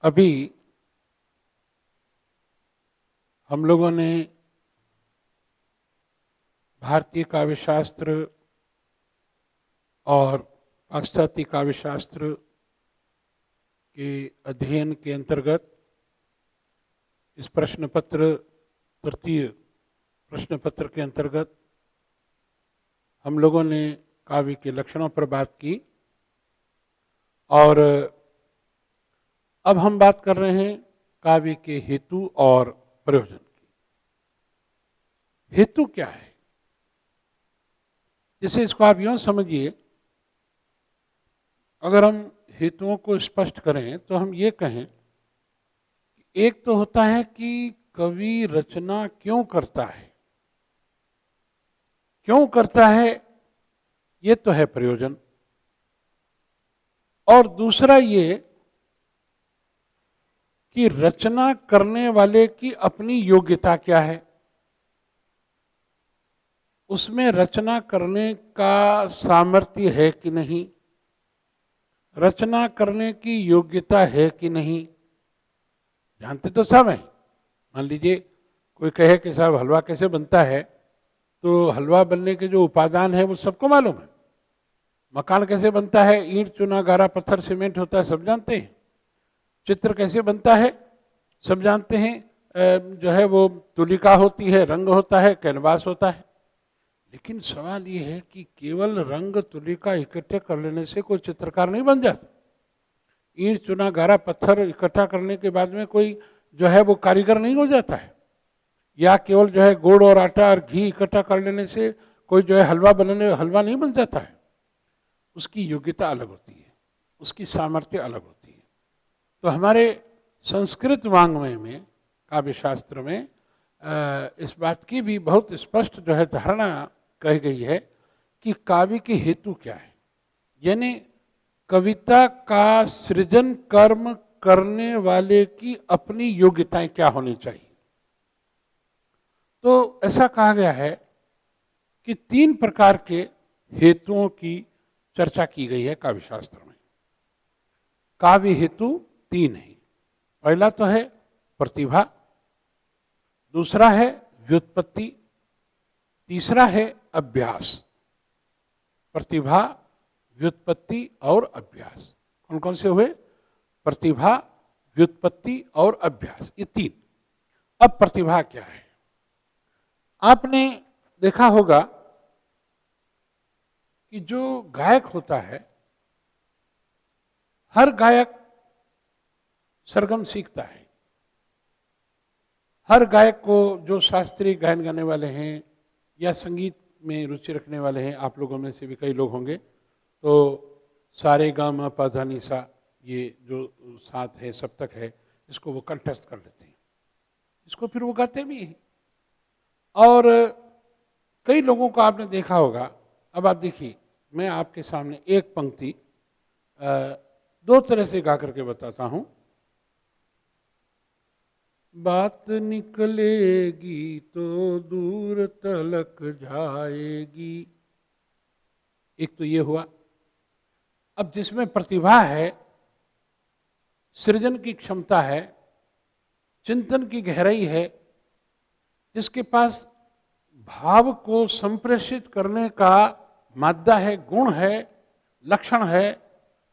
अभी हम लोगों ने भारतीय काव्यशास्त्र और पाश्चात्य काव्यशास्त्र के अध्ययन के अंतर्गत इस प्रश्न पत्र तृतीय प्रश्न पत्र के अंतर्गत हम लोगों ने काव्य के लक्षणों पर बात की और अब हम बात कर रहे हैं काव्य के हेतु और प्रयोजन की। हेतु क्या है? जैसे इसको आप यूं समझिए, अगर हम हेतुओं को स्पष्ट करें तो हम ये कहें, एक तो होता है कि कवि रचना क्यों करता है, क्यों करता है, ये तो है प्रयोजन। और दूसरा ये कि रचना करने वाले की अपनी योग्यता क्या है, उसमें रचना करने का सामर्थ्य है कि नहीं, रचना करने की योग्यता है कि नहीं। जानते तो सब हैं। मान लीजिए कोई कहे कि साहब हलवा कैसे बनता है, तो हलवा बनने के जो उपादान है वो सबको मालूम है। मकान कैसे बनता है, ईंट चूना गारा पत्थर सीमेंट होता है, सब जानते हैं। चित्र कैसे बनता है, सब जानते हैं। जो है वो तुलिका होती है, रंग होता है, कैनवास होता है। लेकिन सवाल ये है कि केवल रंग तुलिका इकट्ठे कर लेने से कोई चित्रकार नहीं बन जाता। ईंट चूना गारा पत्थर इकट्ठा करने के बाद में कोई जो है वो कारीगर नहीं हो जाता है। या केवल जो है गुड़ और आटा और घी इकट्ठा कर लेने से कोई जो है हलवा नहीं बन जाता है। उसकी योग्यता अलग होती है, उसकी सामर्थ्य अलग होती है। तो हमारे संस्कृत वाङ्मय में, काव्यशास्त्र में इस बात की भी बहुत स्पष्ट जो है धारणा कही गई है कि काव्य के हेतु क्या है, यानी कविता का सृजन कर्म करने वाले की अपनी योग्यताएं क्या होनी चाहिए। तो ऐसा कहा गया है कि 3 प्रकार के हेतुओं की चर्चा की गई है काव्यशास्त्र में। काव्य हेतु 3 है। पहला तो है प्रतिभा, दूसरा है व्युत्पत्ति, तीसरा है अभ्यास। प्रतिभा, व्युत्पत्ति और अभ्यास। कौन कौन से हुए? प्रतिभा, व्युत्पत्ति और अभ्यास, ये 3। अब प्रतिभा क्या है? आपने देखा होगा कि जो गायक होता है, हर गायक सरगम सीखता है। हर गायक को, जो शास्त्रीय गायन गाने वाले हैं या संगीत में रुचि रखने वाले हैं, आप लोगों में से भी कई लोग होंगे, तो सारे गा मा पा धा नी सा, ये जो 7 है, सप्तक है, इसको वो कंठस्थ कर लेते हैं, इसको फिर वो गाते भी हैं। और कई लोगों को आपने देखा होगा। अब आप देखिए, मैं आपके सामने एक पंक्ति 2 तरह से गा करके बताता हूं। बात निकलेगी तो दूर तलक जाएगी, एक तो ये हुआ। अब जिसमें प्रतिभा है, सृजन की क्षमता है, चिंतन की गहराई है, जिसके पास भाव को संप्रेषित करने का मादा है, गुण है, लक्षण है,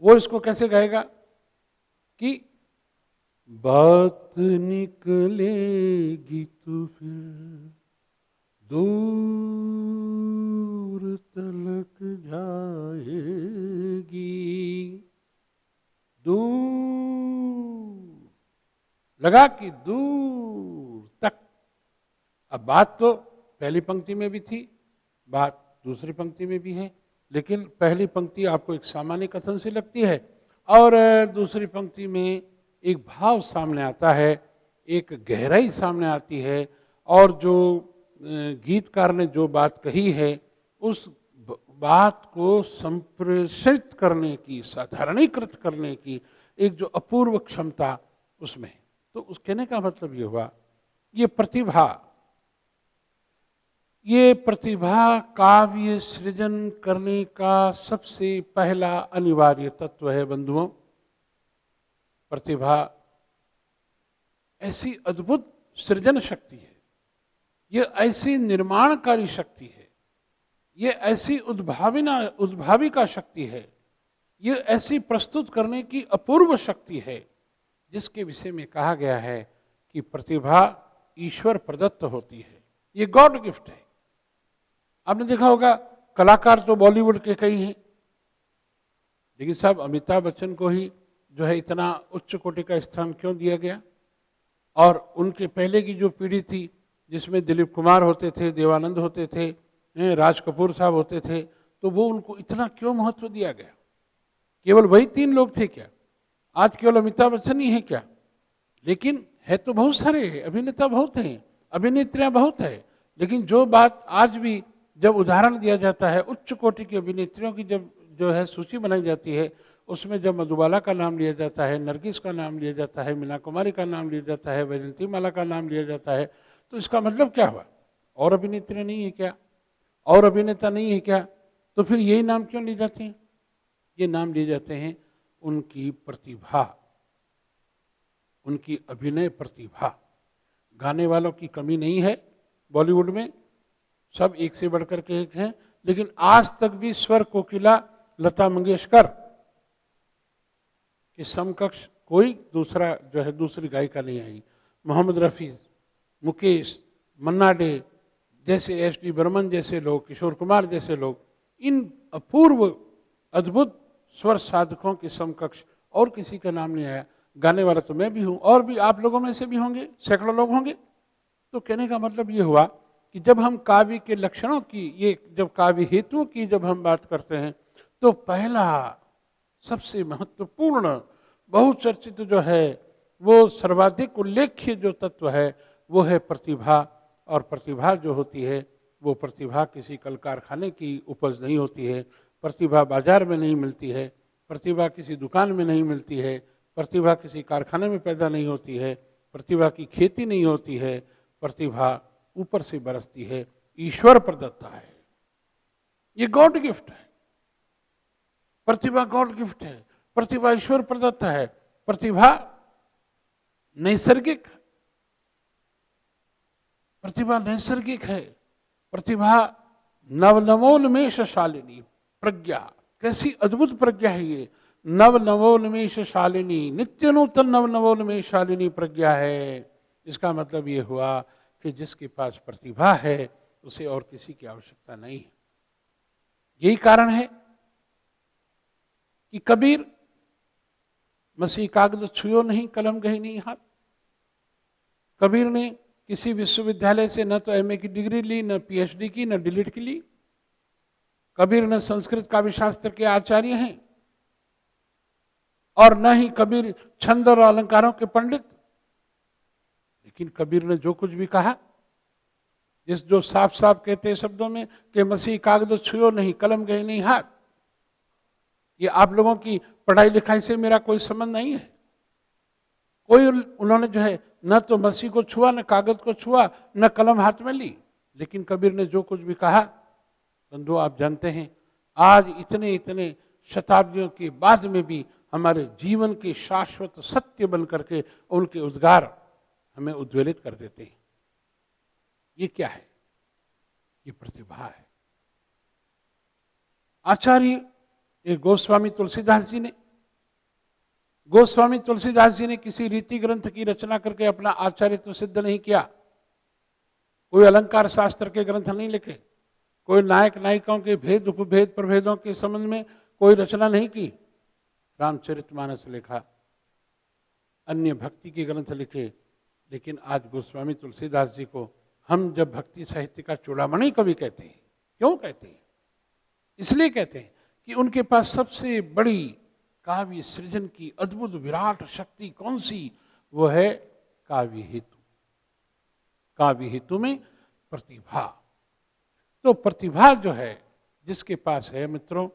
वो इसको कैसे गाएगा कि बात निकलेगी तो फिर दूर तलक जाएगी, दूर लगा कि दूर तक। अब बात तो पहली पंक्ति में भी थी, बात दूसरी पंक्ति में भी है, लेकिन पहली पंक्ति आपको एक सामान्य कथन से लगती है और दूसरी पंक्ति में एक भाव सामने आता है, एक गहराई सामने आती है, और जो गीतकार ने जो बात कही है उस बात को संप्रेषित करने की, साधारणीकृत करने की एक जो अपूर्व क्षमता उसमें है। तो उस कहने का मतलब ये हुआ, ये प्रतिभा काव्य सृजन करने का सबसे पहला अनिवार्य तत्व है बंधुओं। प्रतिभा ऐसी अद्भुत सृजन शक्ति है, ये ऐसी निर्माणकारी शक्ति है, ये ऐसी उद्भाविका शक्ति है, ये ऐसी प्रस्तुत करने की अपूर्व शक्ति है, जिसके विषय में कहा गया है कि प्रतिभा ईश्वर प्रदत्त होती है, ये गॉड गिफ्ट है। आपने देखा होगा कलाकार तो बॉलीवुड के कई हैं, लेकिन साहब अमिताभ बच्चन को ही जो है इतना उच्च कोटि का स्थान क्यों दिया गया? और उनके पहले की जो पीढ़ी थी, जिसमें दिलीप कुमार होते थे, देवानंद होते थे, राज कपूर साहब होते थे, तो वो उनको इतना क्यों महत्व दिया गया? केवल वही 3 लोग थे क्या? आज केवल अमिताभ बच्चन ही है क्या? लेकिन है तो बहुत सारे, अभिनेता बहुत हैं, अभिनेत्रियां बहुत है, लेकिन जो बात आज भी जब उदाहरण दिया जाता है, उच्च कोटि की अभिनेत्रियों की जब जो है सूची बनाई जाती है, उसमें जब मधुबाला का नाम लिया जाता है, नरगिस का नाम लिया जाता है, मीना कुमारी का नाम लिया जाता है, वैजयंती माला का नाम लिया जाता है, तो इसका मतलब क्या हुआ? और अभिनेत्री नहीं है क्या? और अभिनेता नहीं है क्या? तो फिर यही नाम क्यों लिए जाते हैं? ये नाम लिए जाते हैं उनकी प्रतिभा, उनकी अभिनय प्रतिभा। गाने वालों की कमी नहीं है बॉलीवुड में, सब एक से बढ़कर के एक हैं, लेकिन आज तक भी स्वर कोकिला लता मंगेशकर के समकक्ष कोई दूसरा जो है दूसरी गायिका नहीं आई। मोहम्मद रफ़ी, मुकेश, मन्ना डे जैसे, एस.डी. बर्मन जैसे लोग, किशोर कुमार जैसे लोग, इन अपूर्व अद्भुत स्वर साधकों के समकक्ष और किसी का नाम नहीं आया। गाने वाला तो मैं भी हूं, और भी आप लोगों में से भी होंगे, सैकड़ों लोग होंगे। तो कहने का मतलब ये हुआ कि जब हम काव्य के लक्षणों की, ये जब काव्य हेतुओं की जब हम बात करते हैं, तो पहला सबसे महत्वपूर्ण बहुचर्चित जो है, वो सर्वाधिक उल्लेख्य जो तत्व है, वो है प्रतिभा। और प्रतिभा जो होती है, वो प्रतिभा किसी कल कारखाने की उपज नहीं होती है, प्रतिभा बाजार में नहीं मिलती है, प्रतिभा किसी दुकान में नहीं मिलती है, प्रतिभा किसी कारखाने में पैदा नहीं होती है, प्रतिभा की खेती नहीं होती है, प्रतिभा ऊपर से बरसती है, ईश्वर प्रदत्त है, ये गॉड गिफ्ट है। प्रतिभा गॉड गिफ्ट है, प्रतिभा ईश्वर प्रदत्त है, प्रतिभा नैसर्गिक, प्रतिभा नैसर्गिक है, प्रतिभा नवनवोन्मेष शालिनी प्रज्ञा। कैसी अद्भुत प्रज्ञा है ये, नवनवोन्मेष शालिनी, नित्य नूतन नवनवोन्मेष शालिनी प्रज्ञा है। इसका मतलब ये हुआ कि जिसके पास प्रतिभा है, उसे और किसी की आवश्यकता नहीं है। यही कारण है कि कबीर मसीह कागज छुयो नहीं, कलम गही नहीं हाथ। कबीर ने किसी विश्वविद्यालय से न तो एमए की डिग्री ली, न पीएचडी की, न डीलिट की ली। कबीर न संस्कृत काव्य शास्त्र के आचार्य हैं, और न ही कबीर छंद और अलंकारों के पंडित। लेकिन कबीर ने जो कुछ भी कहा, जिस जो साफ साफ कहते हैं शब्दों में कि मसीह कागज छुयो नहीं, कलम गई नहीं हाथ, ये आप लोगों की पढ़ाई लिखाई से मेरा कोई संबंध नहीं है। कोई उन्होंने जो है न तो मसीह को छुआ, न कागज को छुआ, न कलम हाथ में ली। लेकिन कबीर ने जो कुछ भी कहा, बंधु आप जानते हैं, आज इतने इतने शताब्दियों के बाद में भी हमारे जीवन के शाश्वत सत्य बन करके उनके उद्गार हमें उद्वेलित कर देते हैं। ये क्या है? ये प्रतिभा है। आचार्य गोस्वामी तुलसीदास जी ने किसी रीति ग्रंथ की रचना करके अपना आचार्यत्व सिद्ध नहीं किया। कोई अलंकार शास्त्र के ग्रंथ नहीं लिखे, कोई नायक नायिकाओं के भेद उपभेद प्रभेदों के संबंध में कोई रचना नहीं की। रामचरितमानस लिखा, अन्य भक्ति के ग्रंथ लिखे। लेकिन आज गोस्वामी तुलसीदास जी को हम जब भक्ति साहित्य का चूड़ामणि कवि कहते हैं, क्यों कहते हैं? इसलिए कहते हैं कि उनके पास सबसे बड़ी काव्य सृजन की अद्भुत विराट शक्ति कौन सी? वो है काव्य हेतु। काव्य हेतु में प्रतिभा। तो प्रतिभा जो है जिसके पास है मित्रों,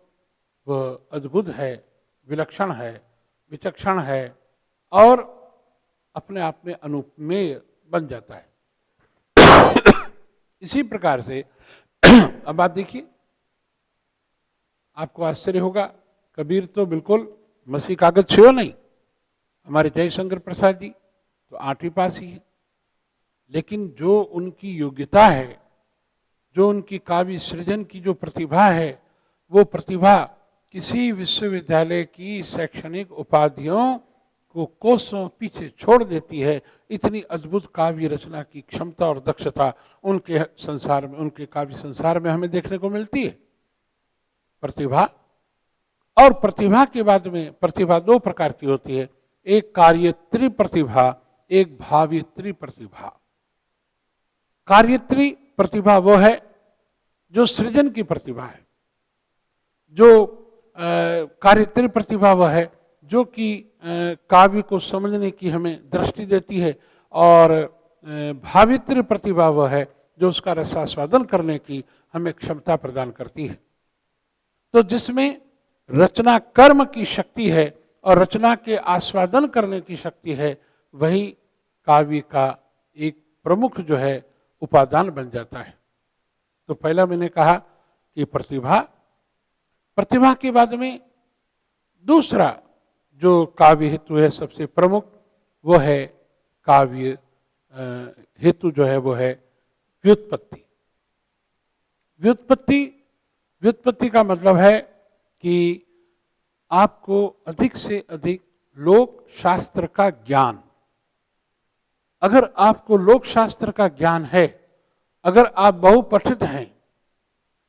वह अद्भुत है, विलक्षण है, विचक्षण है और अपने आप में अनुपमेय बन जाता है। इसी प्रकार से अब आप देखिए, आपको आश्चर्य होगा, कबीर तो बिल्कुल मसीह कागज छुओ नहीं। हमारे जयशंकर प्रसाद जी तो 8वीं पास ही है। लेकिन जो उनकी योग्यता है, जो उनकी काव्य सृजन की जो प्रतिभा है, वो प्रतिभा किसी विश्वविद्यालय की शैक्षणिक उपाधियों को कोसों पीछे छोड़ देती है। इतनी अद्भुत काव्य रचना की क्षमता और दक्षता उनके संसार में, उनके काव्य संसार में हमें देखने को मिलती है। प्रतिभा, और प्रतिभा के बाद में प्रतिभा दो प्रकार की होती है, एक कार्यत्री प्रतिभा, एक भावित्री प्रतिभा। कार्यत्री प्रतिभा वो है जो सृजन की प्रतिभा है, जो कार्यत्री प्रतिभा वह है जो कि काव्य को समझने की हमें दृष्टि देती है, और भावित्री प्रतिभा वह है जो उसका रसास्वादन करने की हमें क्षमता प्रदान करती है। तो जिसमें रचना कर्म की शक्ति है और रचना के आस्वादन करने की शक्ति है, वही काव्य का एक प्रमुख जो है उपादान बन जाता है। तो पहला मैंने कहा कि प्रतिभा, प्रतिभा के बाद में दूसरा जो काव्य हेतु है सबसे प्रमुख, वो है काव्य हेतु जो है वो है व्युत्पत्ति। व्युत्पत्ति, व्युत्पत्ति का मतलब है कि आपको अधिक से अधिक लोक शास्त्र का ज्ञान, अगर आपको लोक शास्त्र का ज्ञान है, अगर आप बहुपठित हैं,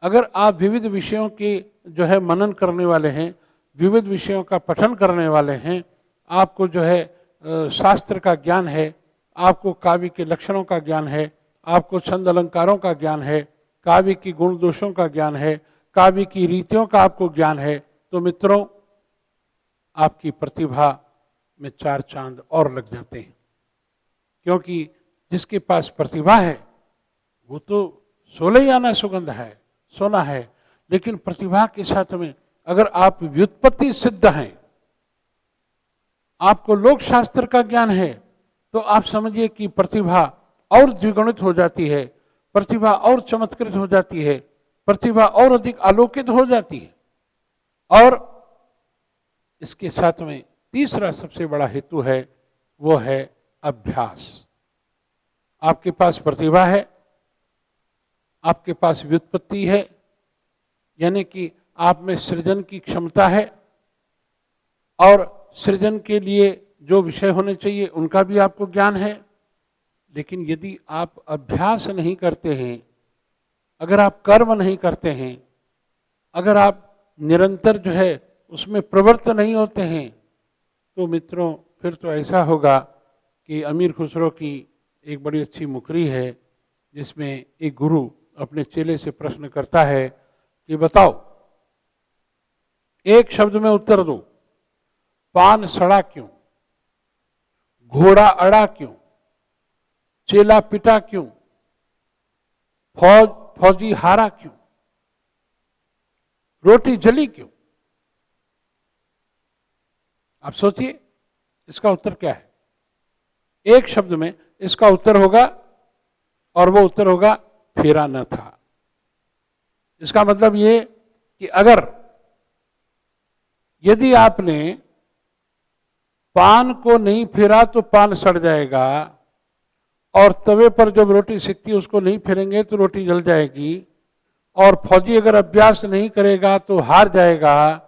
अगर आप विविध विषयों के जो है मनन करने वाले हैं, विविध विषयों का पठन करने वाले हैं, आपको जो है शास्त्र का ज्ञान है, आपको काव्य के लक्षणों का ज्ञान है, आपको छंद अलंकारों का ज्ञान है, काव्य की गुण दोषों का ज्ञान है, काव्य की रीतियों का आपको ज्ञान है, तो मित्रों आपकी प्रतिभा में 4 चांद और लग जाते हैं। क्योंकि जिसके पास प्रतिभा है वो तो 16 आना सुगंध है, सोना है, लेकिन प्रतिभा के साथ में अगर आप व्युत्पत्ति सिद्ध हैं, आपको लोक शास्त्र का ज्ञान है, तो आप समझिए कि प्रतिभा और द्विगुणित हो जाती है, प्रतिभा और चमत्कृत हो जाती है, प्रतिभा और अधिक आलोकित हो जाती है। और इसके साथ में तीसरा सबसे बड़ा हेतु है, वो है अभ्यास। आपके पास प्रतिभा है, आपके पास व्युत्पत्ति है, यानी कि आप में सृजन की क्षमता है, और सृजन के लिए जो विषय होने चाहिए उनका भी आपको ज्ञान है। लेकिन यदि आप अभ्यास नहीं करते हैं, अगर आप कर्म नहीं करते हैं, अगर आप निरंतर जो है उसमें प्रवृत्त नहीं होते हैं, तो मित्रों फिर तो ऐसा होगा कि अमीर खुसरो की एक बड़ी अच्छी मुकरी है, जिसमें एक गुरु अपने चेले से प्रश्न करता है कि बताओ, एक शब्द में उत्तर दो, पान सड़ा क्यों, घोड़ा अड़ा क्यों, चेला पिटा क्यों, फौजी हारा क्यों, रोटी जली क्यों? आप सोचिए इसका उत्तर क्या है। एक शब्द में इसका उत्तर होगा, और वो उत्तर होगा फेरा न था। इसका मतलब ये कि अगर यदि आपने पान को नहीं फेरा तो पान सड़ जाएगा, और तवे पर जब रोटी सिकती है उसको नहीं फेरेंगे तो रोटी जल जाएगी, और फौजी अगर अभ्यास नहीं करेगा तो हार जाएगा,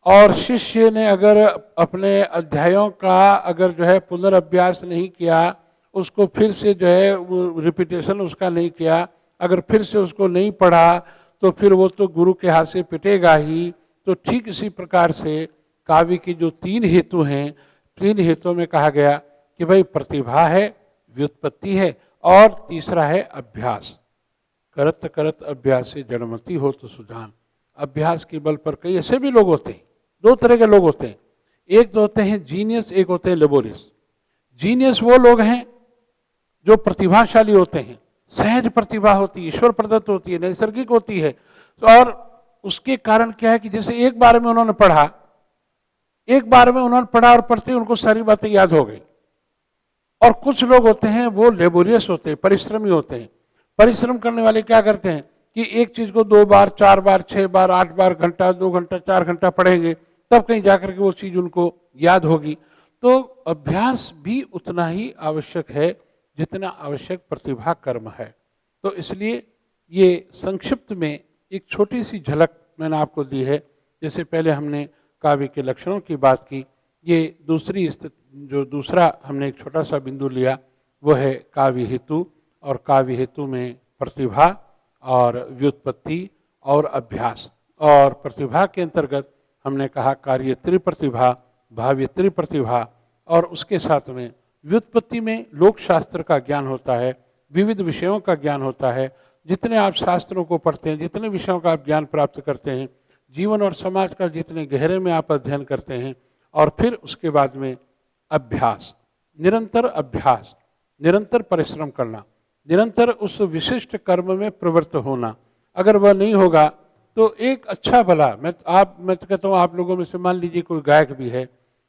और शिष्य ने अगर अपने अध्यायों का अगर जो है पुनर्अभ्यास नहीं किया, उसको फिर से जो है रिपीटेशन उसका नहीं किया, अगर फिर से उसको नहीं पढ़ा, तो फिर वो तो गुरु के हाथ से पिटेगा ही। तो ठीक इसी प्रकार से काव्य की जो 3 हेतु हैं, 3 हेतुओं में कहा गया कि भाई प्रतिभा है, व्युत्पत्ति है, और तीसरा है अभ्यास। करत करत अभ्यास से जड़मति हो तो सुजान। अभ्यास के बल पर कई ऐसे भी लोग होते हैं, 2 तरह के लोग होते हैं, एक तो होते हैं जीनियस, एक होते हैं लेबोरियस। जीनियस वो लोग हैं जो प्रतिभाशाली होते हैं, सहज प्रतिभा होती है, ईश्वर प्रदत्त होती है, नैसर्गिक होती है, और उसके कारण क्या है कि जैसे एक बार में उन्होंने पढ़ा, एक बार में उन्होंने पढ़ा और पढ़ते उनको सारी बातें याद हो गई। और कुछ लोग होते हैं वो लेबोरियस होते हैं, परिश्रमी होते हैं। परिश्रम करने वाले क्या करते हैं कि एक चीज को 2 बार, 4 बार, 6 बार, 8 बार, घंटा, 2 घंटा, 4 घंटा पढ़ेंगे, तब कहीं जाकर के वो चीज उनको याद होगी। तो अभ्यास भी उतना ही आवश्यक है जितना आवश्यक प्रतिभा कर्म है। तो इसलिए ये संक्षिप्त में एक छोटी सी झलक मैंने आपको दी है। जैसे पहले हमने काव्य के लक्षणों की बात की, ये दूसरी स्थिति जो दूसरा हमने एक छोटा सा बिंदु लिया वो है काव्य हेतु, और काव्य हेतु में प्रतिभा और व्युत्पत्ति और अभ्यास। और प्रतिभा के अंतर्गत हमने कहा कार्यत्री प्रतिभा, भाव्यत्री प्रतिभा, और उसके साथ में व्युत्पत्ति में लोक शास्त्र का ज्ञान होता है, विविध विषयों का ज्ञान होता है। जितने आप शास्त्रों को पढ़ते हैं, जितने विषयों का आप ज्ञान प्राप्त करते हैं, जीवन और समाज का जितने गहरे में आप अध्ययन करते हैं, और फिर उसके बाद में अभ्यास, निरंतर अभ्यास, निरंतर परिश्रम करना, निरंतर उस विशिष्ट कर्म में प्रवृत्त होना। अगर वह नहीं होगा तो एक अच्छा भला मैं तो कहता हूँ, आप लोगों में से मान लीजिए कोई गायक भी है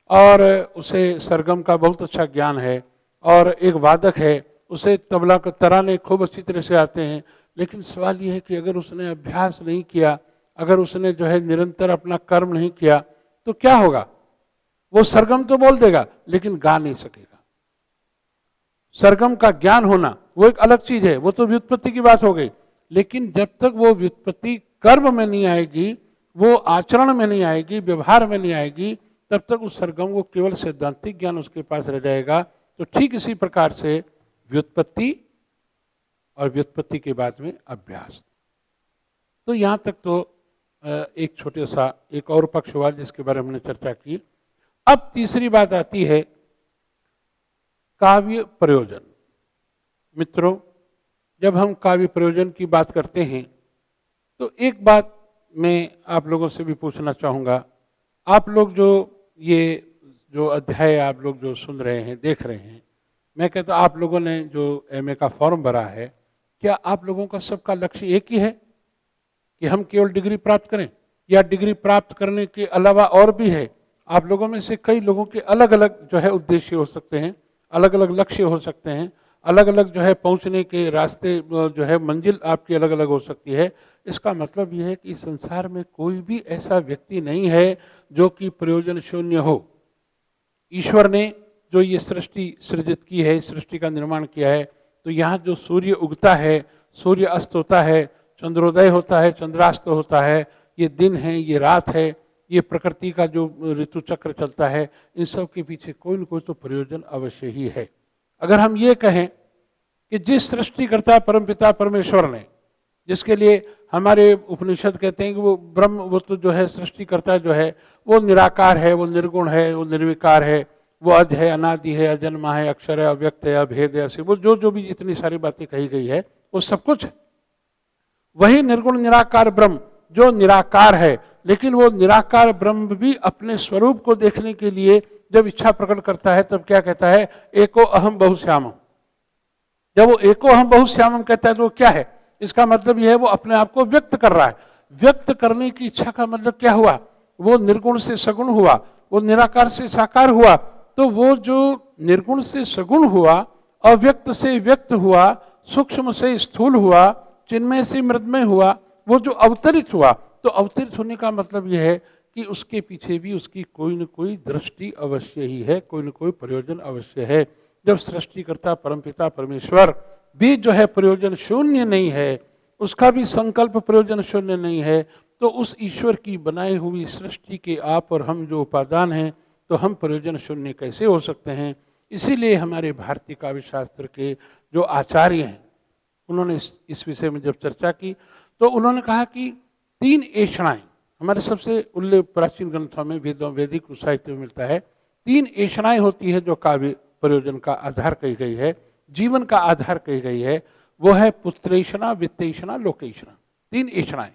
और उसे सरगम का बहुत अच्छा ज्ञान है, और एक वादक है उसे तबला के तराने खूब अच्छी तरह से आते हैं, लेकिन सवाल यह है कि अगर उसने अभ्यास नहीं किया, अगर उसने जो है निरंतर अपना कर्म नहीं किया, तो क्या होगा? वो सरगम तो बोल देगा लेकिन गा नहीं सकेगा। सरगम का ज्ञान होना वो एक अलग चीज है, वो तो व्युत्पत्ति की बात हो गई, लेकिन जब तक वो व्युत्पत्ति कर्म में नहीं आएगी, वो आचरण में नहीं आएगी, व्यवहार में नहीं आएगी, तब तक उस सरगम को केवल सैद्धांतिक ज्ञान उसके पास रह जाएगा। तो ठीक इसी प्रकार से व्युत्पत्ति और व्युत्पत्ति के बाद में अभ्यास। तो यहां तक तो एक छोटे सा एक और पक्ष हुआ जिसके बारे में हमने चर्चा की। अब तीसरी बात आती है काव्य प्रयोजन। मित्रों, जब हम काव्य प्रयोजन की बात करते हैं तो एक बात मैं आप लोगों से भी पूछना चाहूँगा। आप लोग जो अध्याय आप लोग जो सुन रहे हैं, देख रहे हैं, मैं कहता हूँ आप लोगों ने जो एमए का फॉर्म भरा है, क्या आप लोगों का सबका लक्ष्य एक ही है कि हम केवल डिग्री प्राप्त करें, या डिग्री प्राप्त करने के अलावा और भी है? आप लोगों में से कई लोगों के अलग अलग जो है उद्देश्य हो सकते हैं, अलग अलग लक्ष्य हो सकते हैं, अलग अलग जो है पहुंचने के रास्ते जो है मंजिल आपकी अलग अलग हो सकती है। इसका मतलब यह है कि संसार में कोई भी ऐसा व्यक्ति नहीं है जो कि प्रयोजन शून्य हो। ईश्वर ने जो ये सृष्टि सृजित की है, सृष्टि का निर्माण किया है, तो यहाँ जो सूर्य उगता है, सूर्य अस्त होता है, चंद्रोदय होता है, चंद्रास्त होता है, ये दिन है, ये रात है, ये प्रकृति का जो ऋतु चक्र चलता है, इन सब के पीछे कोई न कोई तो प्रयोजन अवश्य ही है। अगर हम ये कहें कि जिस सृष्टिकर्ता परमपिता परमेश्वर ने, जिसके लिए हमारे उपनिषद कहते हैं कि वो ब्रह्म, वो तो जो है सृष्टिकर्ता जो है वो निराकार है, वो निर्गुण है, वो निर्विकार है, वो अज है, अनादि है, अजन्मा है, अक्षर है, अव्यक्त है, अभेद है, वो जो भी जितनी सारी बातें कही गई है वो सब कुछ है। वही निर्गुण निराकार ब्रह्म जो निराकार है, लेकिन वो निराकार ब्रह्म भी अपने स्वरूप को देखने के लिए जब इच्छा प्रकट करता है तब क्या कहता है? एको अहम बहुश्यामम। जब वो एको अहम बहुश्यामम कहता है तो वो क्या है? इसका मतलब यह है वो अपने आप को व्यक्त कर रहा है। व्यक्त करने की इच्छा का मतलब क्या हुआ? वो निर्गुण से सगुण हुआ, वो निराकार से साकार हुआ। तो वो जो निर्गुण से सगुण हुआ, अव्यक्त से व्यक्त हुआ, सूक्ष्म से स्थूल हुआ, चिन्मय से मृतमय हुआ, वो जो अवतरित हुआ, तो अवतरित होने का मतलब यह है कि उसके पीछे भी उसकी कोई न कोई दृष्टि अवश्य ही है, कोई न कोई प्रयोजन अवश्य है। जब सृष्टिकर्ता परमपिता परमेश्वर भी जो है प्रयोजन शून्य नहीं है, उसका भी संकल्प प्रयोजन शून्य नहीं है, तो उस ईश्वर की बनाई हुई सृष्टि के आप और हम जो उपादान हैं, तो हम प्रयोजन शून्य कैसे हो सकते हैं? इसीलिए हमारे भारतीय काव्य शास्त्र के जो आचार्य हैं, उन्होंने इस विषय में जब चर्चा की तो उन्होंने कहा कि 3 ऐषणाएं हमारे सबसे उल्लेख प्राचीन ग्रंथों में, वैदिक साहित्य में मिलता है। 3 ऐषणाएं होती है जो काव्य प्रयोजन का आधार कही गई है, जीवन का आधार कही गई है। वो है पुत्रेषणा, वित्तेषणा, लोकेषणा। 3 ऐषणाएं,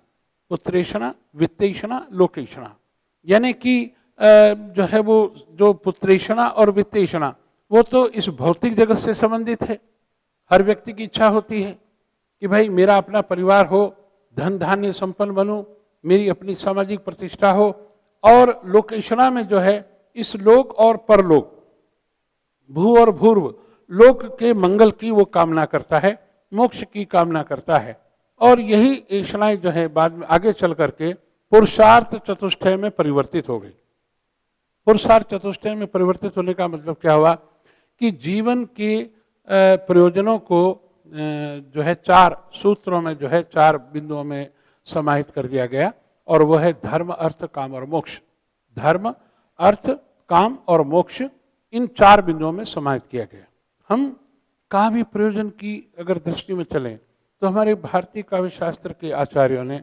पुत्रेषणा, वित्तेषणा, लोकेषणा। यानी कि जो है वो जो पुत्रेषणा और वित्तेषणा वो तो इस भौतिक जगत से संबंधित है। हर व्यक्ति की इच्छा होती है कि भाई मेरा अपना परिवार हो, धन धान्य संपन्न बनूं, मेरी अपनी सामाजिक प्रतिष्ठा हो। और लोकेषणा में जो है इस लोक और परलोक, भू और भूर्व, लोक के मंगल की वो कामना करता है, मोक्ष की कामना करता है। और यही ऐषणाएं जो है बाद में आगे चल करके पुरुषार्थ चतुष्टय में परिवर्तित हो गई। पुरुषार्थ चतुष्टय में परिवर्तित होने का मतलब क्या हुआ कि जीवन के प्रयोजनों को जो है 4 सूत्रों में, जो है 4 बिंदुओं में समाहित कर दिया गया, और वह है धर्म, अर्थ, काम और मोक्ष। धर्म, अर्थ, काम और मोक्ष, इन 4 बिंदुओं में समाहित किया गया। हम काव्य प्रयोजन की अगर दृष्टि में चलें तो हमारे भारतीय काव्य शास्त्र के आचार्यों ने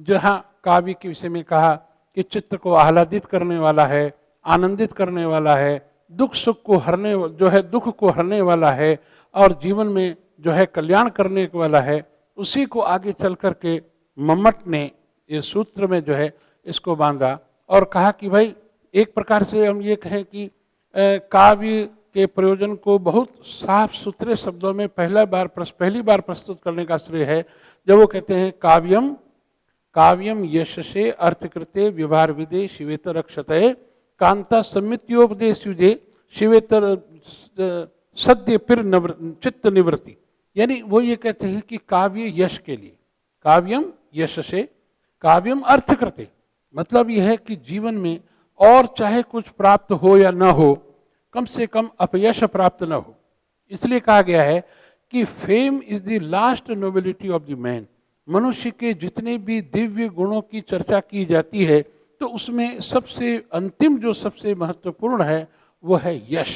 जहाँ काव्य के विषय में कहा कि चित्त को आह्लादित करने वाला है, आनंदित करने वाला है, दुख सुख को हरने, जो है दुख को हरने वाला है, और जीवन में जो है कल्याण करने वाला है, उसी को आगे चल करके मम्मट ने इस सूत्र में जो है इसको बांधा और कहा कि भाई एक प्रकार से हम ये कहें कि काव्य के प्रयोजन को बहुत साफ सुथरे शब्दों में पहली बार प्रस्तुत करने का श्रेय है जब वो कहते हैं काव्यम काव्यम यशसे अर्थकृते व्यवहार विदे शिवेतर रक्षते कांता समित्योपदेश युजे शिवेतर सद्य फिर चित्त निवृत्ति। यानी वो ये कहते हैं कि काव्य यश के लिए, काव्यम यशसे काव्यम अर्थकृते, मतलब यह है कि जीवन में और चाहे कुछ प्राप्त हो या न हो, कम से कम अपयश प्राप्त न हो। इसलिए कहा गया है कि fame is the last nobility of the man. मनुष्य के जितने भी दिव्य गुणों की चर्चा की जाती है तो उसमें सबसे अंतिम जो सबसे महत्वपूर्ण है वो है यश,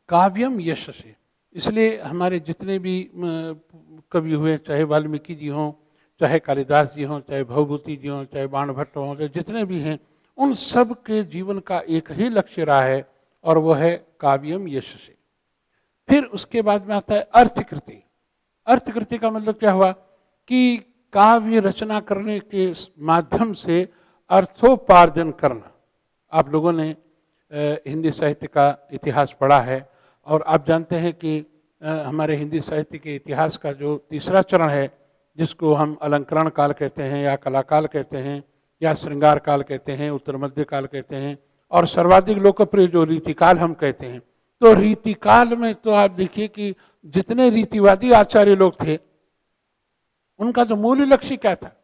काव्यम यश से। इसलिए हमारे जितने भी कवि हुए, चाहे वाल्मीकि जी हों, चाहे कालिदास जी हों, चाहे भवभूति जी हों, चाहे बाणभट्ट हों, चाहे जितने भी हैं, उन सब के जीवन का एक ही लक्ष्य रहा है और वह है काव्यम यश से। फिर उसके बाद में आता है अर्थकृति। अर्थकृति का मतलब क्या हुआ कि काव्य रचना करने के माध्यम से अर्थोपार्जन करना। आप लोगों ने हिंदी साहित्य का इतिहास पढ़ा है और आप जानते हैं कि हमारे हिंदी साहित्य के इतिहास का जो तीसरा चरण है, जिसको हम अलंकरण काल कहते हैं या कलाकाल कहते हैं या श्रृंगार काल कहते हैं, उत्तर मध्य काल कहते हैं, और सर्वाधिक लोकप्रिय जो रीतिकाल हम कहते हैं, तो रीतिकाल में तो आप देखिए कि जितने रीतिवादी आचार्य लोग थे उनका जो मूल लक्ष्य क्या था?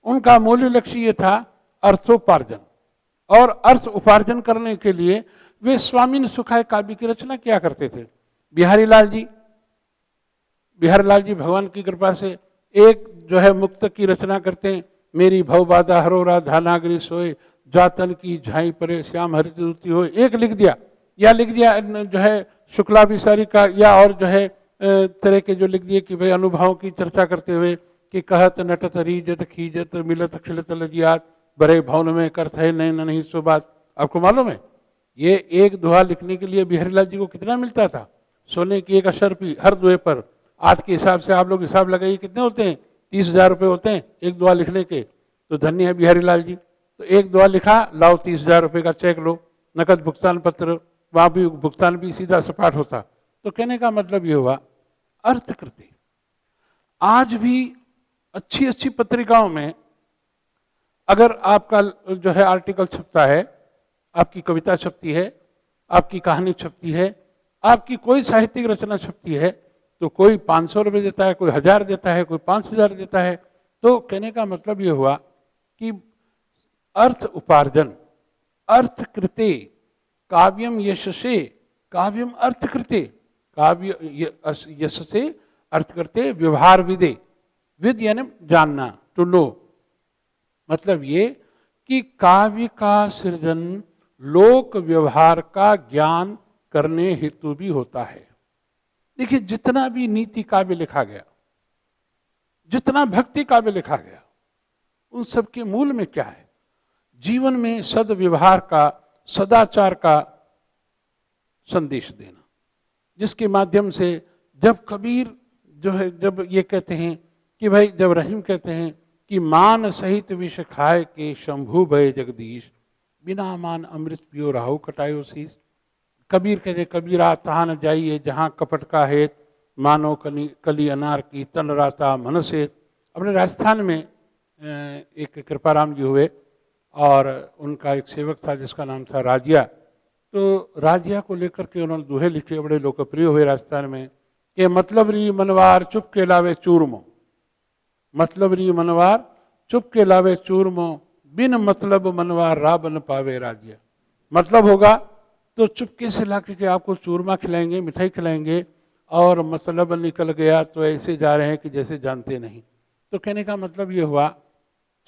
उनका मूल लक्ष्य ये था अर्थोपार्जन, और अर्थ उपार्जन करने के लिए वे स्वामीन सुखाय काव्य की रचना किया करते थे। बिहारी लाल जी भगवान की कृपा से एक जो है मुक्त की रचना करते हैं, मेरी भव बाधा हरोरा धानागरी सोए जातन की झाई परे श्याम हरित दूती हो, एक लिख दिया, या लिख दिया जो है शुक्लाभिसारी का, या और जो है तरह के जो लिख दिए कि भाई अनुभवों की चर्चा करते हुए कि कहत नटत रीजत खीजत मिलत खिलत लजियात बड़े भवन में करत है नहीं सो बात। आपको मालूम है ये एक दोहा लिखने के लिए बिहारीलाल जी को कितना मिलता था? सोने की एक अशर्फी हर दोहे पर। आज के हिसाब से आप लोग हिसाब लगाइए कितने होते हैं? 30,000 रुपये होते हैं एक दोहा लिखने के। तो धन्य है बिहारीलाल जी, तो एक दोहा लिखा, लाओ 30,000 रुपये का चेक लो, नकद भुगतान पत्र, वहां भी भुगतान भी सीधा सपाट होता। तो कहने का मतलब ये हुआ अर्थकृति। आज भी अच्छी अच्छी पत्रिकाओं में अगर आपका जो है आर्टिकल छपता है, आपकी कविता छपती है, आपकी कहानी छपती है, आपकी कोई साहित्यिक रचना छपती है, तो कोई 500 रुपये देता है, कोई 1000 देता है, कोई 5000 देता है। तो कहने का मतलब ये हुआ कि अर्थ उपार्जन, अर्थकृते काव्यम यशसे काव्यम अर्थकृते, काव्य यशसे अर्थकृते व्यवहार विदे, विद यानी जानना, टू नो। मतलब ये कि काव्य का सृजन लोक व्यवहार का ज्ञान करने हेतु भी होता है। देखिए जितना भी नीति काव्य लिखा गया, जितना भक्ति काव्य लिखा गया, उन सब के मूल में क्या है? जीवन में सदव्यवहार का, सदाचार का संदेश देना, जिसके माध्यम से जब कबीर जो है, जब ये कहते हैं कि भाई, जब रहीम कहते हैं कि मान सहित विष खाए के शंभु भय जगदीश, बिना मान अमृत पियो राहु कटायो शीश। कबीर कहते कबीरा तहाँ न जाइए जहाँ कपट का हेत, मानो कली अनार की तन राता मन से। अपने राजस्थान में एक कृपाराम जी हुए और उनका एक सेवक था जिसका नाम था राजिया। तो राजिया को लेकर के उन्होंने दोहे लिखे, बड़े लोकप्रिय हुए राजस्थान में, कि मतलब री मनवार चुप के लावे चूरमो, मतलब री मनवार चुप के लावे चूरमो, बिन मतलब मनवार रा बन पावे राजिया। मतलब होगा तो चुपके से ला के आपको चूरमा खिलाएंगे, मिठाई खिलाएंगे, और मतलब निकल गया तो ऐसे जा रहे हैं कि जैसे जानते नहीं। तो कहने का मतलब ये हुआ,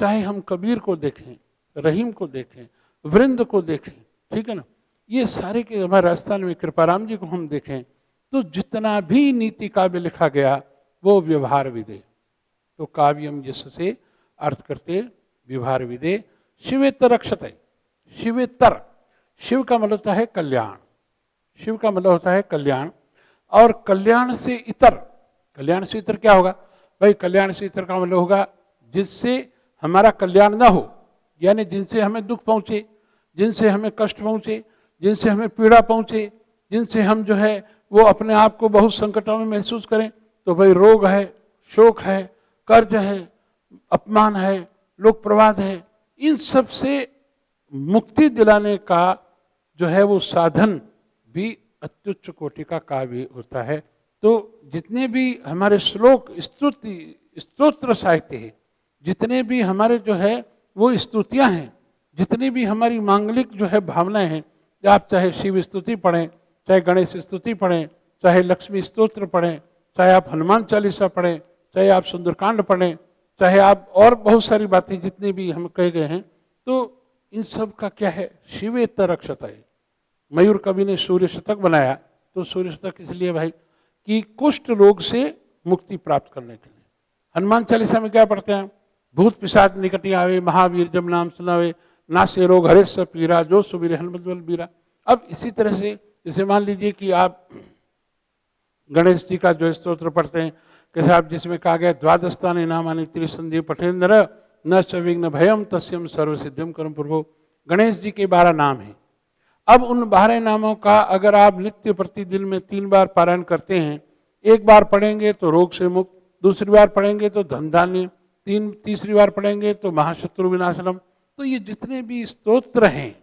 चाहे हम कबीर को देखें, रहीम को देखें, वृंद को देखें, ठीक है ना, ये सारे के हमारे राजस्थान में कृपाराम जी को हम देखें, तो जितना भी नीति काव्य लिखा गया वो व्यवहार विदे। तो काव्यम जिससे अर्थ करते व्यवहार विदे शिवेतर रक्षते। शिवेतर, शिव का मतलब होता है कल्याण, शिव का मतलब होता है कल्याण, और कल्याण से इतर, कल्याण से इतर क्या होगा भाई? कल्याण से इतर का मतलब होगा जिससे हमारा कल्याण ना हो, यानी जिनसे हमें दुख पहुंचे, जिनसे हमें कष्ट पहुंचे, जिनसे हमें पीड़ा पहुंचे, जिनसे हम जो है वो अपने आप को बहुत संकटों में महसूस करें। तो भाई रोग है, शोक है, कर्ज है, अपमान है, लोक प्रवाद है, इन सब से मुक्ति दिलाने का जो है वो साधन भी अत्युच्च कोटि का काव्य होता है। तो जितने भी हमारे श्लोक, स्तुति, स्तोत्र साहित्य है, जितने भी हमारे जो है वो स्तुतियां हैं, जितनी भी हमारी मांगलिक जो है भावनाएं हैं, आप चाहे शिव स्तुति पढ़ें, चाहे गणेश स्तुति पढ़ें, चाहे लक्ष्मी स्तोत्र पढ़ें, चाहे आप हनुमान चालीसा पढ़ें, चाहे आप सुंदरकांड पढ़ें, चाहे आप और बहुत सारी बातें जितनी भी हम कहे गए हैं, तो इन सब का क्या है? शिवेतर रक्षता है। मयूर कवि ने सूर्य शतक बनाया, तो सूर्य शतक इसलिए भाई कि कुष्ठ रोग से मुक्ति प्राप्त करने के लिए। हनुमान चालीसा में क्या पढ़ते हैं? भूत पिशाच निकट आवे, महावीर जब नाम सुनावे, नासे रोग हरे सब पीरा, जो सुबीरे हनुमत बल बीरा। अब इसी तरह से जैसे मान लीजिए कि आप गणेश जी का जो स्तोत्र पढ़ते हैं कि साहब, जिसमें कहा गया द्वादस्तानि नामानि त्रिसंधि पठेंद्र न च विघ्न भयम तस्यम सर्व सिद्धिम करम प्रभु। गणेश जी के 12 नाम हैं। अब उन 12 नामों का अगर आप नित्य प्रतिदिन में 3 बार पारायण करते हैं, एक बार पढ़ेंगे तो रोग से मुक्त, दूसरी बार पढ़ेंगे तो धन धान्य, तीसरी बार पढ़ेंगे तो महाशत्रु विनाशनम। तो ये जितने भी स्तोत्र हैं,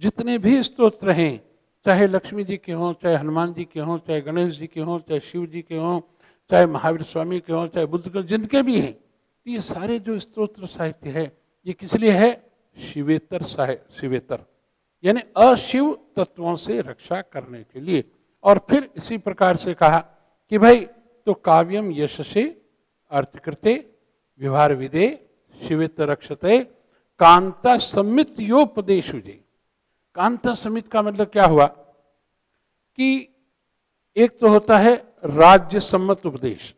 जितने भी स्तोत्र हैं, चाहे लक्ष्मी जी के हों, चाहे हनुमान जी के हों, चाहे गणेश जी के हों, चाहे शिव जी के हों, चाहे महावीर स्वामी के हों, चाहे बुद्ध के, जिनके भी हैं, ये सारे जो स्तोत्र साहित्य है ये किस लिए है? शिवेतर शिवेतर, यानी अशिव तत्वों से रक्षा करने के लिए। और फिर इसी प्रकार से कहा कि भाई तो काव्यम यशसे अर्थ करते व्यवहार विदे शिवेतर रक्षते कांता सम्मित योपदेशुजे। कांता समित का मतलब क्या हुआ कि एक तो होता है राज्य सम्मत उपदेश।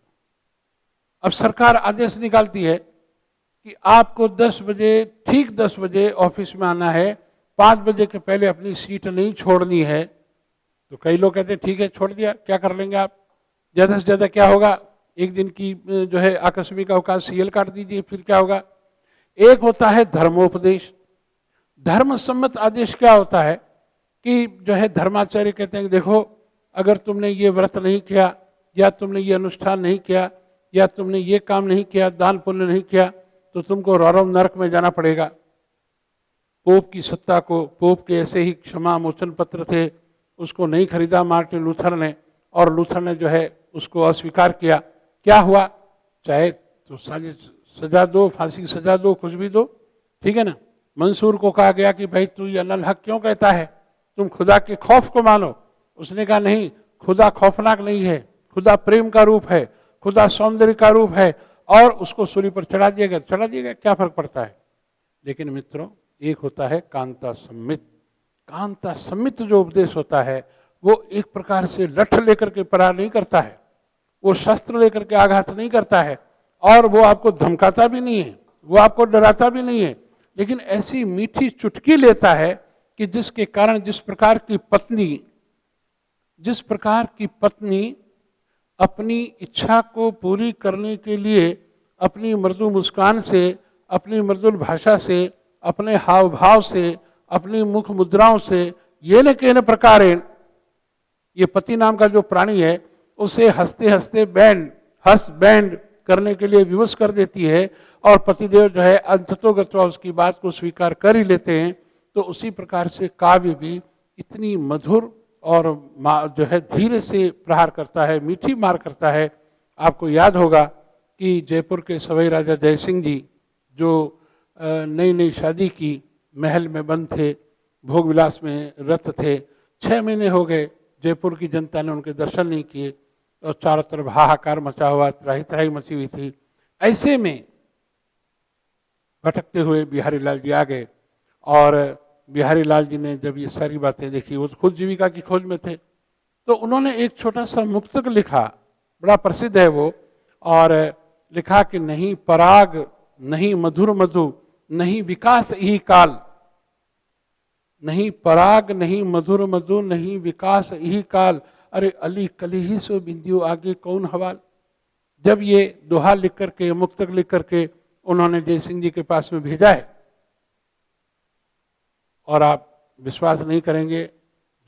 अब सरकार आदेश निकालती है कि आपको 10 बजे, ठीक 10 बजे ऑफिस में आना है, 5 बजे के पहले अपनी सीट नहीं छोड़नी है। तो कई लोग कहते हैं ठीक है, छोड़ दिया, क्या कर लेंगे आप, ज्यादा से ज्यादा क्या होगा, एक दिन की जो है आकस्मिक अवकाश सीएल काट दीजिए, फिर क्या होगा। एक होता है धर्मोपदेश। धर्म सम्मत आदेश क्या होता है कि जो है धर्माचार्य कहते हैं कि देखो, अगर तुमने ये व्रत नहीं किया, या तुमने ये अनुष्ठान नहीं किया, या तुमने ये काम नहीं किया, दान पुण्य नहीं किया, तो तुमको रौरव नरक में जाना पड़ेगा। पोप की सत्ता को, पोप के ऐसे ही क्षमा मोचन पत्र थे, उसको नहीं खरीदा मार्टिन लूथर ने, और लूथर ने जो है उसको अस्वीकार किया। क्या हुआ? चाहे तो सजा दो, फांसी की सजा दो, कुछ भी दो, ठीक है ना। मंसूर को कहा गया कि भाई तू ये अनल हक क्यों कहता है, तुम खुदा के खौफ को मानो। उसने कहा नहीं, खुदा खौफनाक नहीं है, खुदा प्रेम का रूप है, खुदा सौंदर्य का रूप है, और उसको सूली पर चढ़ा दिया गया, क्या फर्क पड़ता है। लेकिन मित्रों, एक होता है कांता सम्मित। कांता सम्मित जो उपदेश होता है वो एक प्रकार से लठ लेकर के प्रहार नहीं करता है, वो शस्त्र लेकर के आघात नहीं करता है, और वो आपको धमकाता भी नहीं है, वो आपको डराता भी नहीं है, लेकिन ऐसी मीठी चुटकी लेता है कि जिसके कारण जिस प्रकार की पत्नी अपनी इच्छा को पूरी करने के लिए अपनी मृदु मुस्कान से, अपनी मृदुल भाषा से, अपने हाव भाव से, अपनी मुख मुद्राओं से, ये न के न प्रकार, ये पति नाम का जो प्राणी है उसे हंसते हंसते बैंड करने के लिए विवश कर देती है, और पतिदेव जो है अंततोगत्वा उसकी बात को स्वीकार कर ही लेते हैं। तो उसी प्रकार से काव्य भी इतनी मधुर और जो है धीरे से प्रहार करता है, मीठी मार करता है। आपको याद होगा कि जयपुर के सवाई राजा जयसिंह जी जो नई नई शादी की, महल में बंद थे, भोग विलास में रत थे। 6 महीने हो गए, जयपुर की जनता ने उनके दर्शन नहीं किए और चारों तरफ हाहाकार मचा हुआ, त्राही त्राही मची हुई थी। ऐसे में भटकते हुए बिहारी लाल जी आ गए और बिहारी लाल जी ने जब ये सारी बातें देखी, वो खुद जीविका की खोज में थे, तो उन्होंने एक छोटा सा मुक्तक लिखा, बड़ा प्रसिद्ध है वो, और लिखा कि नहीं पराग नहीं मधुर मधु नहीं विकास ही काल, नहीं पराग नहीं मधुर मधु नहीं विकास ही काल, अरे अली कली ही सो बिंदियो आगे कौन हवाल। जब ये दोहा लिख करके, मुक्तक लिख करके उन्होंने जय सिंह जी के पास में भेजा है, और आप विश्वास नहीं करेंगे,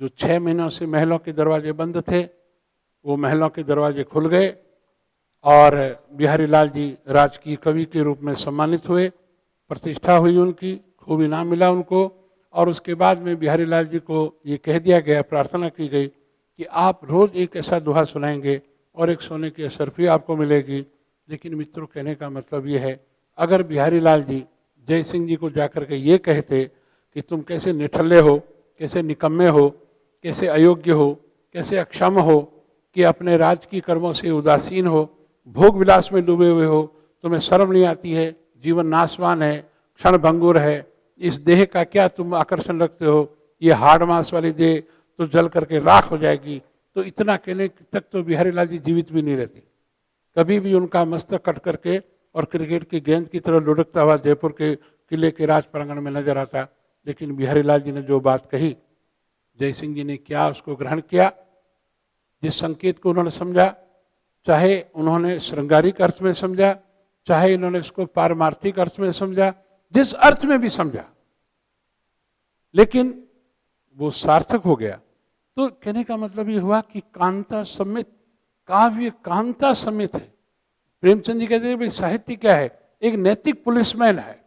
जो 6 महीनों से महलों के दरवाजे बंद थे, वो महलों के दरवाजे खुल गए और बिहारी लाल जी राजकीय कवि के रूप में सम्मानित हुए, प्रतिष्ठा हुई उनकी, खूब इनाम मिला उनको। और उसके बाद में बिहारी लाल जी को ये कह दिया गया, प्रार्थना की गई कि आप रोज एक ऐसा दोहा सुनाएंगे और एक सोने की असरफी आपको मिलेगी। लेकिन मित्रों, कहने का मतलब ये है, अगर बिहारी लाल जी जय सिंह जी को जाकर के ये कहते कि तुम कैसे निठल्ले हो, कैसे निकम्मे हो, कैसे अयोग्य हो, कैसे अक्षम हो, कि अपने राज की कर्मों से उदासीन हो, भोग विलास में डूबे हुए हो, तुम्हें शर्म नहीं आती है, जीवन नाशवान है, क्षण भंगुर है, इस देह का क्या तुम आकर्षण रखते हो, ये हाड़ मांस वाली देह तो जल करके राख हो जाएगी। तो इतना कहने तक तो बिहारी लाल जी जीवित भी नहीं रहते। कभी भी उनका मस्तक कट करके और क्रिकेट की गेंद की तरह लुढ़कता हुआ जयपुर के किले के राज प्रांगण में नजर आता। लेकिन बिहारी लाल जी ने जो बात कही, जय सिंह जी ने क्या उसको ग्रहण किया, जिस संकेत को उन्होंने समझा, चाहे उन्होंने श्रृंगारिक अर्थ में समझा, चाहे इन्होंने इसको पारमार्थिक अर्थ में समझा, जिस अर्थ में भी समझा, लेकिन वो सार्थक हो गया। तो कहने का मतलब ये हुआ कि कांता समित, काव्य कांता समित है। प्रेमचंद जी कहते हैं भाई साहित्य क्या है, एक नैतिक पुलिसमैन है।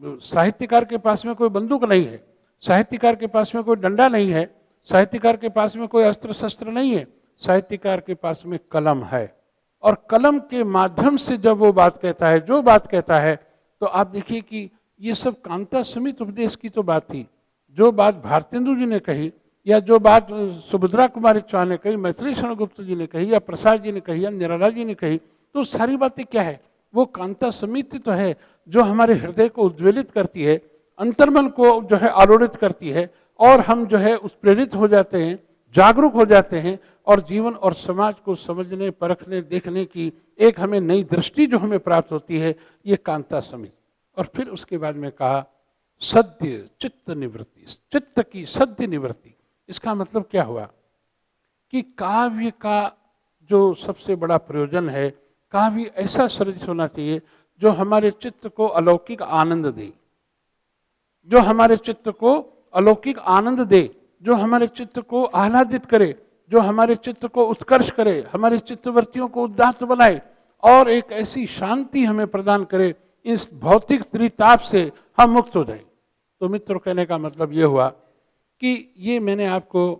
साहित्यकार के पास में कोई बंदूक नहीं है, साहित्यकार के पास में कोई डंडा नहीं है, साहित्यकार के पास में कोई अस्त्र शस्त्र नहीं है, साहित्यकार के पास में कलम है। और कलम के माध्यम से जब वो बात कहता है, जो बात कहता है, तो आप देखिए कि ये सब कांता समित उपदेश की तो बात थी। जो बात भारतेंदु जी ने कही, या जो बात सुभद्रा कुमारी चौहान ने कही, मैथिली शरण गुप्त जी ने कही, या प्रसाद जी ने कही, या निराला जी ने कही, तो सारी बातें क्या है, वो कांता समिति तो है जो हमारे हृदय को उज्ज्वलित करती है, अंतर्मन को जो है आलोड़ित करती है, और हम जो है उस प्रेरित हो जाते हैं, जागरूक हो जाते हैं, और जीवन और समाज को समझने, परखने, देखने की एक हमें नई दृष्टि जो हमें प्राप्त होती है, ये कांता समिति। और फिर उसके बाद में कहा सद्य चित्त निवृत्ति, चित्त की सद्य निवृत्ति। इसका मतलब क्या हुआ कि काव्य का जो सबसे बड़ा प्रयोजन है, काव्य ऐसा सृजित होना चाहिए जो हमारे चित्त को अलौकिक आनंद दे, जो हमारे चित्त को अलौकिक आनंद दे, जो हमारे चित्त को आह्लादित करे, जो हमारे चित्त को उत्कर्ष करे, हमारे चित्तवृत्तियों को उदात्त बनाए, और एक ऐसी शांति हमें प्रदान करे, इस भौतिक त्रिताप से हम मुक्त हो जाएं। तो मित्रों, कहने का मतलब ये हुआ कि ये मैंने आपको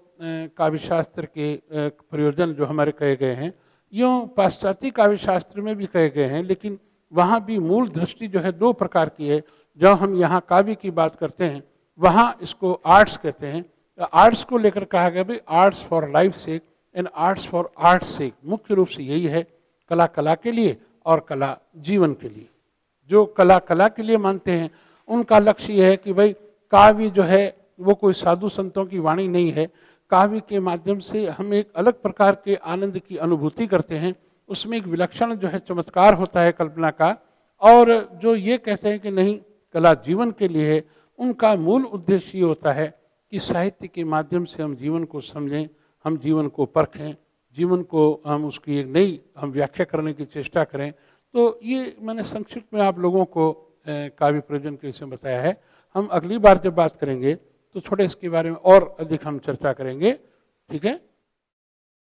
काव्यशास्त्र के प्रयोजन जो हमारे कहे गए हैं, यूँ पाश्चात्य काव्यशास्त्र में भी कहे गए हैं, लेकिन वहाँ भी मूल दृष्टि जो है 2 प्रकार की है। जब हम यहाँ काव्य की बात करते हैं, वहाँ इसको आर्ट्स कहते हैं। आर्ट्स को लेकर कहा गया भाई arts for life sake and arts for art sake. मुख्य रूप से यही है, कला कला के लिए और कला जीवन के लिए। जो कला कला के लिए मानते हैं, उनका लक्ष्य यह है कि भाई काव्य जो है वो कोई साधु संतों की वाणी नहीं है। काव्य के माध्यम से हम एक अलग प्रकार के आनंद की अनुभूति करते हैं, उसमें एक विलक्षण जो है चमत्कार होता है कल्पना का। और जो ये कहते हैं कि नहीं, कला जीवन के लिए है, उनका मूल उद्देश्य ये होता है कि साहित्य के माध्यम से हम जीवन को समझें, हम जीवन को परखें, जीवन को हम उसकी एक नई हम व्याख्या करने की चेष्टा करें। तो ये मैंने संक्षिप्त में आप लोगों को काव्य प्रयोजन के विषय में बताया है। हम अगली बार जब बात करेंगे तो थोड़े इसके बारे में और अधिक हम चर्चा करेंगे, ठीक है।